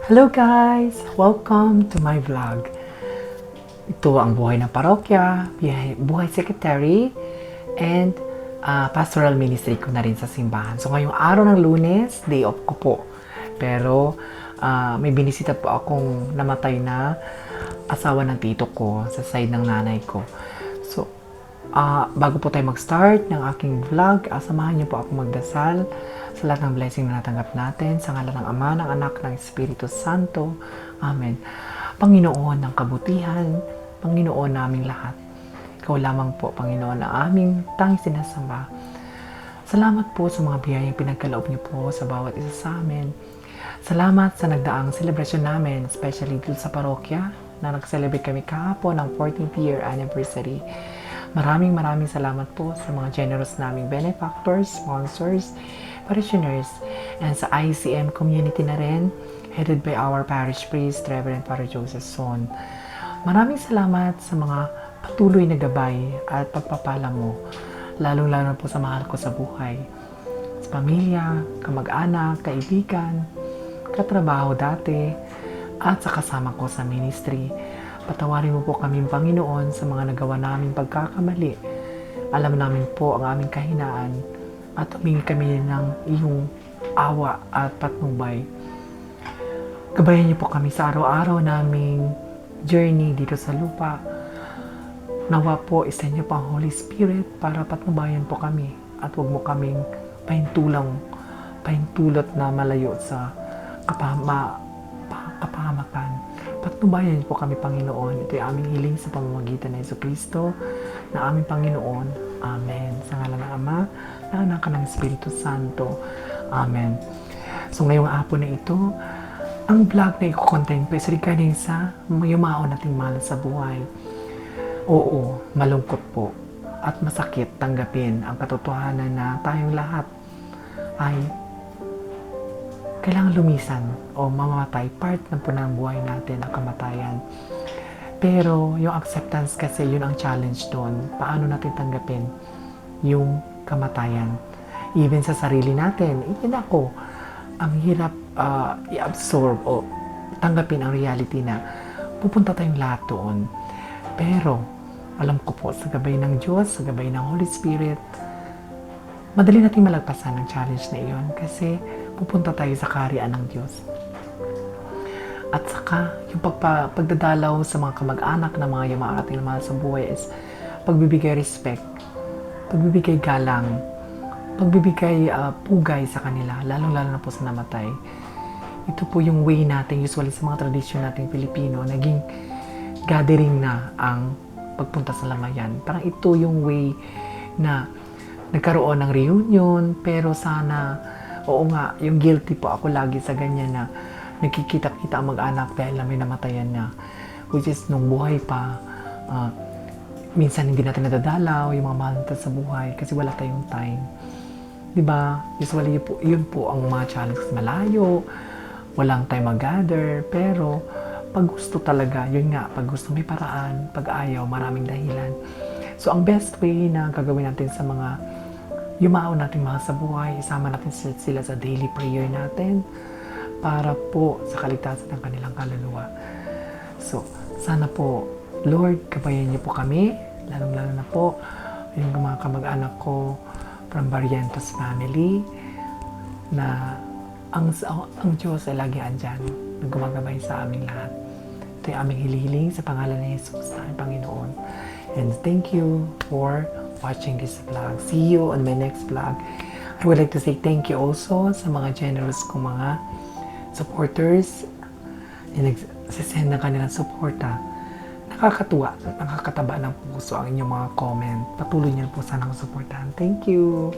Hello guys! Welcome to my vlog. Ito ang buhay ng parokya, buhay secretary, and pastoral ministry ko na rin sa simbahan. So ngayong araw ng Lunes, day off ko po. Pero may binisita po akong namatay na asawa ng tito ko sa side ng nanay ko. So bago po tayo mag-start ng aking vlog, samahan niyo po ako magdasal sa lahat ng blessing na natanggap natin, sa ngalan ng Ama, ng Anak, ng Espiritu Santo. Amen. Panginoon ng kabutihan, Panginoon naming lahat. Ikaw lamang po, Panginoon, ang aming tanging sinasamba. Salamat po sa mga biyayang pinagkaloob niyo po sa bawat isa sa amin. Salamat sa nagdaang celebration namin, especially dito sa parokya, na nag-celebrate kami kahapon ng 14th year anniversary. Maraming salamat po sa mga generous naming benefactors, sponsors, parishioners, and sa ICM community na rin, headed by our parish priest, Reverend Father Joseph Son. Maraming salamat sa mga patuloy na gabay at pagpapala mo, lalong-lalo na po sa mahal ko sa buhay. Sa pamilya, kamag-anak, kaibigan, katrabaho dati, at sa kasama ko sa ministry. Patawarin mo po kami, Panginoon, sa mga nagawa naming pagkakamali. Alam namin po ang aming kahinaan at humingi kami ng iyong awa at patnubay. Gabayan niyo po kami sa araw-araw naming journey dito sa lupa. Nawa po, isa niyo pa ang Holy Spirit para patnubayan po kami at huwag mo kaming pahintulot na malayo sa kapahamakan. Patnubayan niyo po kami, Panginoon. Ito ay aming hiling sa pamamagitan ng Jesucristo na aming Panginoon. Amen. Sa ngalan ng Ama, ng Anak, ng Espiritu Santo. Amen. So ngayong hapon na ito, ang vlog na i-content ko is regarding sa yumaon nating mahal sa buhay. Oo, malungkot po at masakit tanggapin ang katotohanan na tayong lahat ay kailangan lumisan o mamamatay. Part na po ng buhay natin ang kamatayan. Pero yung acceptance kasi, yun ang challenge doon. Paano natin tanggapin yung kamatayan? Even sa sarili natin, even ako, ang hirap i-absorb o tanggapin ang reality na pupunta tayong lahat doon. Pero alam ko po, sa gabay ng Diyos, sa gabay ng Holy Spirit, madali nating malagpasan ang challenge na iyon kasi pupunta tayo sa kaharian ng Diyos. At saka, yung pagdadalaw sa mga kamag-anak na mga ating mahal sa buhay is pagbibigay respect, pagbibigay galang, pagbibigay pugay sa kanila, lalong-lalo na po sa namatay. Ito po yung way natin, usually sa mga tradisyon nating Pilipino, naging gathering na ang pagpunta sa lamayan. Parang ito yung way na nagkaroon ng reunion, pero sana, oo nga, yung guilty po ako lagi sa ganyan na nagkikita-kita ang mag-anak dahil na may namatayan na, which is nung buhay pa, minsan hindi natin nadadalaw yung mga mahal natin sa buhay kasi wala tayong time. Diba? Usually yun po ang mga challenges, malayo, walang time mag-gather, pero pag gusto talaga, yun nga, pag gusto may paraan, pag ayaw, maraming dahilan. So ang best way na gagawin natin sa mga yumaon natin mahal sa buhay, isama natin sila sa daily prayer natin para po sa kaligtasan ng kanilang kaluluwa. So, sana po, Lord, gabayan niyo po kami, lalong-lalo na po yung mga kamag-anak ko from Barrientos family, na ang Diyos ay lagi andyan, na gumagabay sa aming lahat. Ito yung aming hilihiling sa pangalan ni Jesus na Panginoon. And thank you for watching this vlog. See you on my next vlog. I would like to say thank you also sa mga generous kong mga supporters na nagsisend ng kanilang suporta. Nakakatuwa, nakakataba ng puso ang inyong mga comment. Patuloy niyo po sanang suportahan. Thank you!